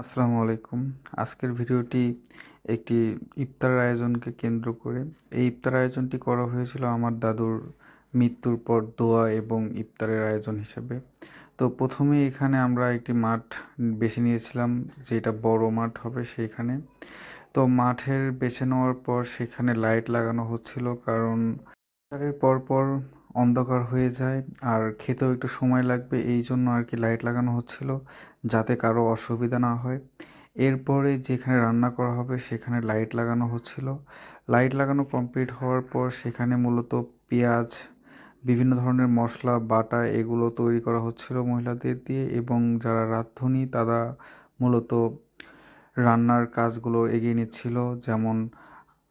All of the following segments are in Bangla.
আসসালামু আলাইকুম। আজকের ভিডিওটি একটি ইফতার আয়োজনকে কেন্দ্র করে। এই ইফতার আয়োজনটি করা হয়েছিল আমার দাদুর মৃত্যুর পর দোয়া এবং ইফতারের আয়োজন হিসেবে। তো প্রথমে এখানে আমরা একটি মাঠ বেছে নিয়েছিলাম, যেটা বড় মাঠ হবে সেইখানে। তো মাঠের বেছে নেওয়ার পর সেখানে লাইট লাগানো হচ্ছিল, কারণ ইফতারের পরপর অন্ধকার হয়ে যায় আর খেতেও একটু সময় লাগবে, এই জন্য আর কি লাইট লাগানো হচ্ছিল যাতে কারো অসুবিধা না হয়। এরপরে যেখানে রান্না করা হবে সেখানে লাইট লাগানো হচ্ছিল। লাইট লাগানো কমপ্লিট হওয়ার পর সেখানে মূলত পেঁয়াজ, বিভিন্ন ধরনের মশলা বাটা এগুলো তৈরি করা হচ্ছিল মহিলাদের দিয়ে, এবং যারা রাঁধুনি তারা মূলত রান্নার কাজগুলো এগিয়ে নিচ্ছিল, যেমন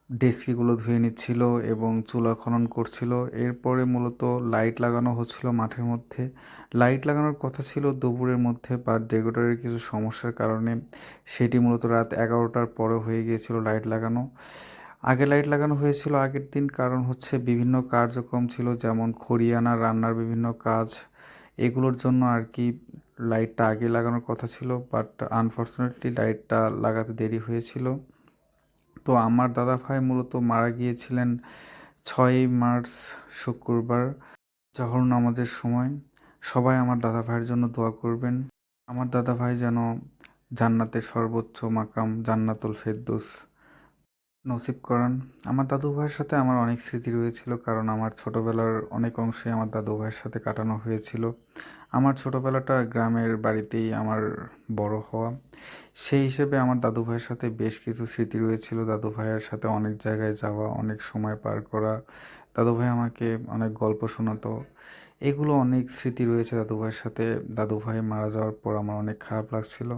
ডেস্কিগুলো ধুয়ে নিচ্ছিল এবং চুলা খনন করছিল। এরপরে মূলত লাইট লাগানো হচ্ছিল মাঠের মধ্যে। লাইট লাগানোর কথা ছিল দুপুরের মধ্যে, বা ডেকোরেটরের কিছু সমস্যার কারণে সেটি মূলত রাত 11টার পরে হয়ে গিয়েছিল লাইট লাগানো। আগে লাইট লাগানো হয়েছিল আগের দিন, কারণ হচ্ছে বিভিন্ন কার্যক্রম ছিল, যেমন খড়ি আনা, রান্নার বিভিন্ন কাজ, এগুলোর জন্য আর কি লাইটটা আগে লাগানোর কথা ছিল, বাট আনফর্চুনেটলি লাইটটা লাগাতে দেরি হয়েছিল। তো আমার দাদা ভাই মূলত মারা গিয়েছিলেন 6ই মার্চ, শুক্রবার, জহর নামাজের সময়। সবাই আমার দাদা ভাইয়ের জন্য দোয়া করবেন। আমার দাদা ভাই যেন জান্নাতের সর্বোচ্চ মাকাম জান্নাতুল ফেরদৌস নসিব করান। আমার দাদু ভাইয়ের সাথে আমার অনেক স্মৃতি রয়েছিল, কারণ আমার ছোটবেলার অনেক অংশে আমার দাদু ভাইয়ের সাথে কাটানো হয়েছিল। আমার ছোটবেলাটা গ্রামের বাড়িতেই আমার বড় হওয়া, সেই হিসেবে আমার দাদু ভাইয়ের সাথে বেশ কিছু স্মৃতি রয়েছিল। দাদু ভাইয়ের সাথে অনেক জায়গায় যাওয়া, অনেক সময় পার করা, দাদু ভাই আমাকে অনেক গল্প শোনাতো, এগুলো অনেক স্মৃতি রয়েছে দাদু ভাইয়ের সাথে। দাদু ভাই মারা যাওয়ার পর আমার অনেক খারাপ লাগছিল।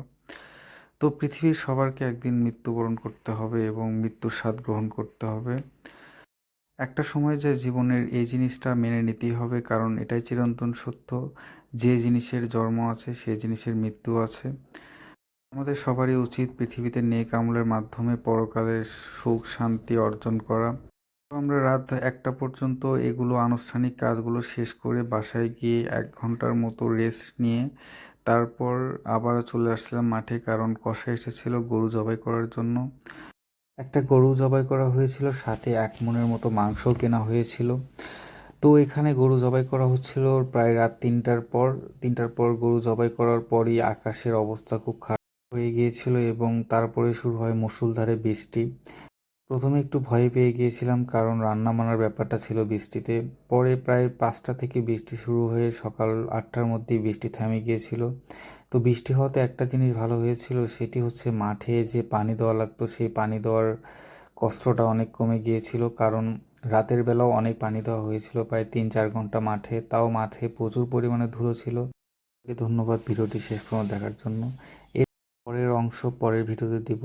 তো পৃথিবীর সবারকে একদিন মৃত্যুবরণ করতে হবে এবং মৃত্যুর স্বাদ গ্রহণ করতে হবে। একটা সময় যে জীবনের এই জিনিসটা মেনে নিতেই হবে, কারণ এটাই চিরন্তন সত্য, যে জিনিসের জন্ম আছে সেই জিনিসের মৃত্যু আছে। আমাদের সবারই উচিত পৃথিবীতে নেক আমলের মাধ্যমে পরকালের সুখ শান্তি অর্জন করা। তো আমরা রাত 1টা পর্যন্ত এগুলো আনুষ্ঠানিক কাজগুলো শেষ করে বাসায় গিয়ে 1 ঘন্টার মতো রেস্ট নিয়ে তারপর আবারও চলে আসছিলাম মাঠে, কারণ কসাই এসেছিল গরু জবাই করার জন্য। একটা গরু জবাই করা হয়েছিল, সাথে 1 মণের মতো মাংসও কেনা হয়েছিল। তো এখানে গরু জবাই করা হচ্ছিল প্রায় রাত 3টার পর গরু জবাই করার পরই আকাশের অবস্থা খুব খারাপ হয়ে গিয়েছিল, এবং তারপরে শুরু হয় মুষলধারে বৃষ্টি। প্রথমে একটু ভয় পেয়ে গিয়েছিলাম, কারণ রান্না বান্নার ব্যাপারটা ছিল বৃষ্টিতে। পরে প্রায় 5টা থেকে বৃষ্টি শুরু হয়ে সকাল 8টার মধ্যেই বৃষ্টি থেমে গিয়েছিল। তো বৃষ্টি হওয়াতে একটা জিনিস ভালো হয়েছিল, সেটি হচ্ছে মাঠে যে পানি দেওয়া লাগতো সেই পানি দেওয়ার কষ্টটা অনেক কমে গিয়েছিল, কারণ রাতের বেলাও অনেক পানি দেওয়া হয়েছিল প্রায় 3-4 ঘন্টা মাঠে, তাও মাঠে প্রচুর পরিমাণে ধুলো ছিল। ধন্যবাদ ভিডিওটি শেষ পর্যন্ত দেখার জন্য। এর পরের অংশ পরের ভিডিওতে দিব।